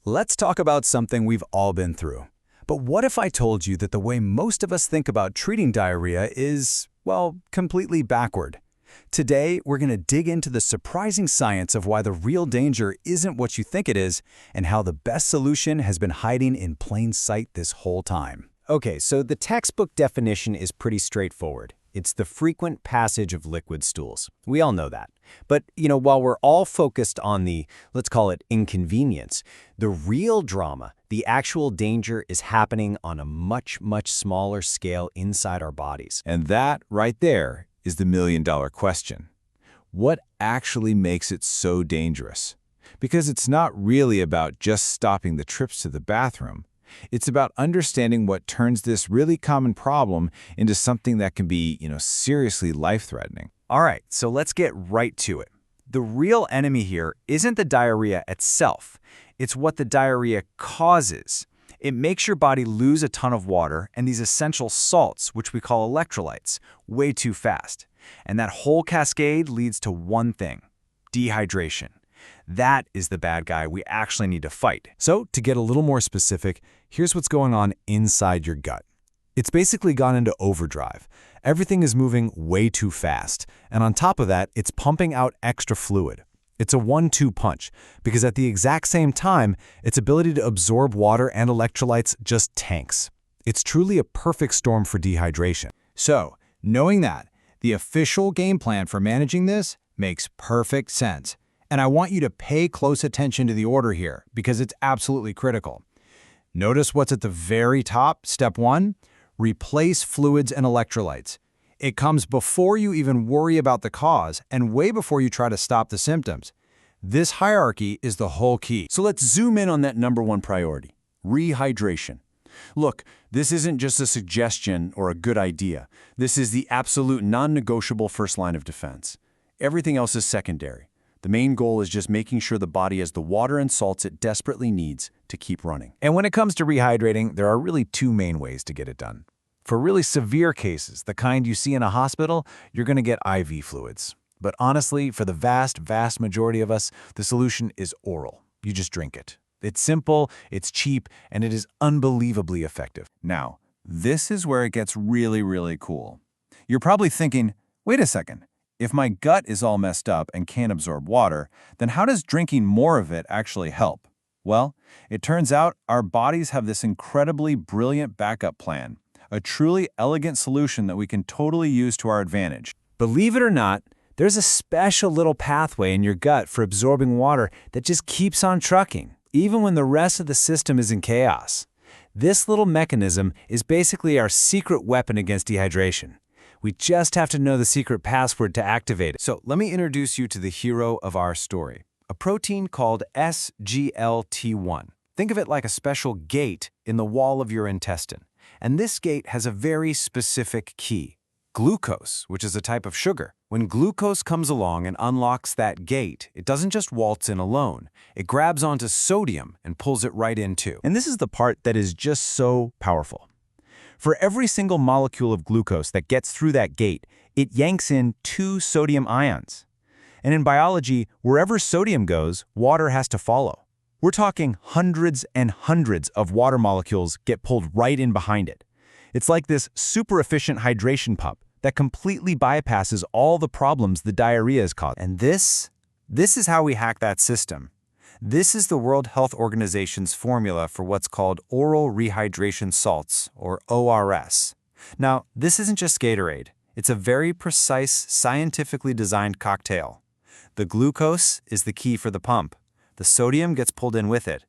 Let's talk about something we've all been through. But what if I told you that the way most of us think about treating diarrhea is, well, completely backward? Today, we're going to dig into the surprising science of why the real danger isn't what you think it is, and how the best solution has been hiding in plain sight this whole time. Okay, so the textbook definition is pretty straightforward. It's the frequent passage of liquid stools. We all know that. But, while we're all focused on the, let's call it inconvenience, the real drama, the actual danger is happening on a much, much smaller scale inside our bodies. And that, right there, is the million-dollar question. What actually makes it so dangerous? Because it's not really about just stopping the trips to the bathroom. It's about understanding what turns this really common problem into something that can be, seriously life-threatening. All right, so let's get right to it. The real enemy here isn't the diarrhea itself. It's what the diarrhea causes. It makes your body lose a ton of water and these essential salts, which we call electrolytes, way too fast. And that whole cascade leads to one thing: dehydration. That is the bad guy we actually need to fight. So, to get a little more specific, here's what's going on inside your gut. It's basically gone into overdrive. Everything is moving way too fast, and on top of that, it's pumping out extra fluid. It's a 1-2 punch, because at the exact same time, its ability to absorb water and electrolytes just tanks. It's truly a perfect storm for dehydration. So, knowing that, the official game plan for managing this makes perfect sense. And I want you to pay close attention to the order here, because it's absolutely critical. Notice what's at the very top, step 1, replace fluids and electrolytes. It comes before you even worry about the cause and way before you try to stop the symptoms. This hierarchy is the whole key. So let's zoom in on that number one priority: rehydration. Look, this isn't just a suggestion or a good idea. This is the absolute non-negotiable first line of defense. Everything else is secondary. The main goal is just making sure the body has the water and salts it desperately needs to keep running. And when it comes to rehydrating, there are really two main ways to get it done. For really severe cases, the kind you see in a hospital, you're going to get IV fluids. But honestly, for the vast, vast majority of us, the solution is oral. You just drink it. It's simple, it's cheap, and it is unbelievably effective. Now, this is where it gets really, really cool. You're probably thinking, wait a second. If my gut is all messed up and can't absorb water, then how does drinking more of it actually help? Well, it turns out our bodies have this incredibly brilliant backup plan, a truly elegant solution that we can totally use to our advantage. Believe it or not, there's a special little pathway in your gut for absorbing water that just keeps on trucking, even when the rest of the system is in chaos. This little mechanism is basically our secret weapon against dehydration. We just have to know the secret password to activate it. So let me introduce you to the hero of our story, a protein called SGLT1. Think of it like a special gate in the wall of your intestine. And this gate has a very specific key: glucose, which is a type of sugar. When glucose comes along and unlocks that gate, it doesn't just waltz in alone. It grabs onto sodium and pulls it right in too. And this is the part that is just so powerful. For every single molecule of glucose that gets through that gate, it yanks in 2 sodium ions. And in biology, wherever sodium goes, water has to follow. We're talking hundreds and hundreds of water molecules get pulled right in behind it. It's like this super efficient hydration pump that completely bypasses all the problems the diarrhea is causing. And this is how we hack that system. This is the World Health Organization's formula for what's called oral rehydration salts, or ORS. Now, this isn't just Gatorade. It's a very precise, scientifically designed cocktail. The glucose is the key for the pump. The sodium gets pulled in with it.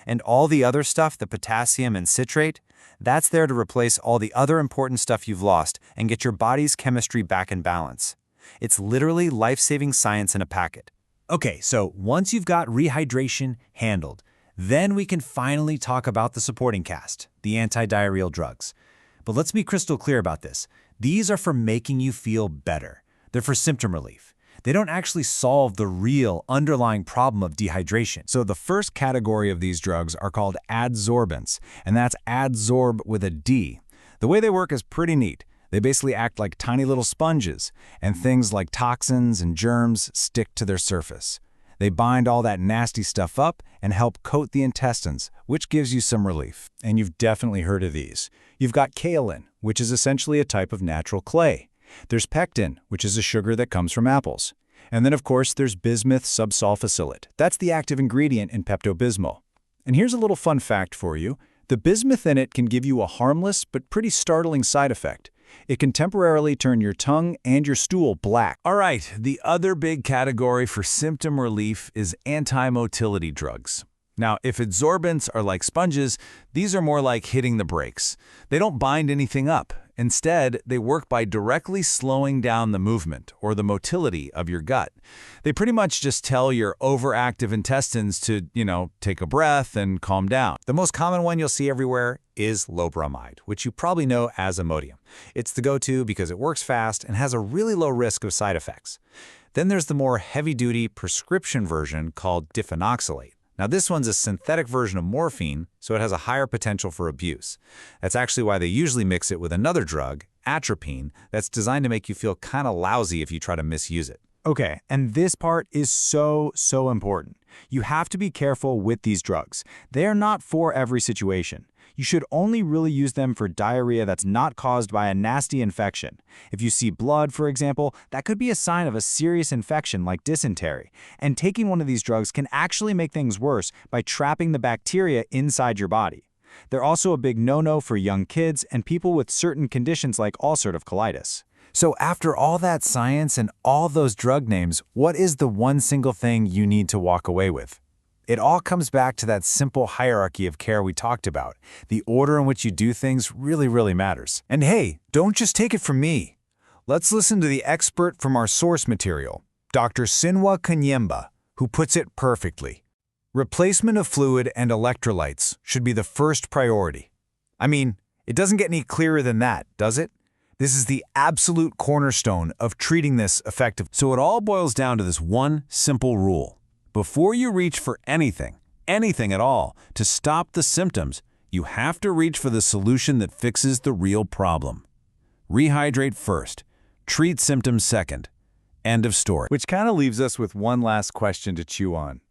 And all the other stuff, the potassium and citrate, that's there to replace all the other important stuff you've lost and get your body's chemistry back in balance. It's literally life-saving science in a packet. Okay, so once you've got rehydration handled, then we can finally talk about the supporting cast, the anti-diarrheal drugs. But let's be crystal clear about this. These are for making you feel better. They're for symptom relief. They don't actually solve the real underlying problem of dehydration. So the first category of these drugs are called adsorbents, and that's adsorb with a D. The way they work is pretty neat. They basically act like tiny little sponges, and things like toxins and germs stick to their surface. They bind all that nasty stuff up and help coat the intestines, which gives you some relief. And you've definitely heard of these. You've got kaolin, which is essentially a type of natural clay. There's pectin, which is a sugar that comes from apples. And then, of course, there's bismuth subsulfacylate. That's the active ingredient in Pepto-Bismol. And here's a little fun fact for you. The bismuth in it can give you a harmless but pretty startling side effect. It can temporarily turn your tongue and your stool black. All right, the other big category for symptom relief is anti-motility drugs. Now, if adsorbents are like sponges, these are more like hitting the brakes. They don't bind anything up. Instead, they work by directly slowing down the movement or the motility of your gut. They pretty much just tell your overactive intestines to, take a breath and calm down. The most common one you'll see everywhere is low bromide, which you probably know as Imodium. It's the go-to because it works fast and has a really low risk of side effects. Then there's the more heavy-duty prescription version called diphenoxylate. Now, this one's a synthetic version of morphine, so it has a higher potential for abuse. That's actually why they usually mix it with another drug, atropine, that's designed to make you feel kind of lousy if you try to misuse it. Okay, and this part is so important. You have to be careful with these drugs. They are not for every situation. You should only really use them for diarrhea that's not caused by a nasty infection. If you see blood, for example, that could be a sign of a serious infection like dysentery. And taking one of these drugs can actually make things worse by trapping the bacteria inside your body. They're also a big no-no for young kids and people with certain conditions like ulcerative colitis. So after all that science and all those drug names, what is the one single thing you need to walk away with? It all comes back to that simple hierarchy of care we talked about. The order in which you do things really matters. And hey, don't just take it from me. Let's listen to the expert from our source material, Dr. Sinwa Kanyemba, who puts it perfectly. Replacement of fluid and electrolytes should be the first priority. I mean, it doesn't get any clearer than that, does it? This is the absolute cornerstone of treating this effectively. So it all boils down to this one simple rule. Before you reach for anything at all, to stop the symptoms, you have to reach for the solution that fixes the real problem. Rehydrate first. Treat symptoms second. End of story. Which kind of leaves us with one last question to chew on.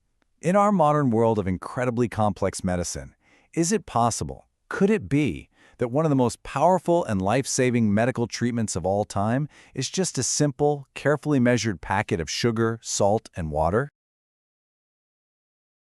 In our modern world of incredibly complex medicine, is it possible, could it be, that one of the most powerful and life-saving medical treatments of all time is just a simple, carefully measured packet of sugar, salt, and water?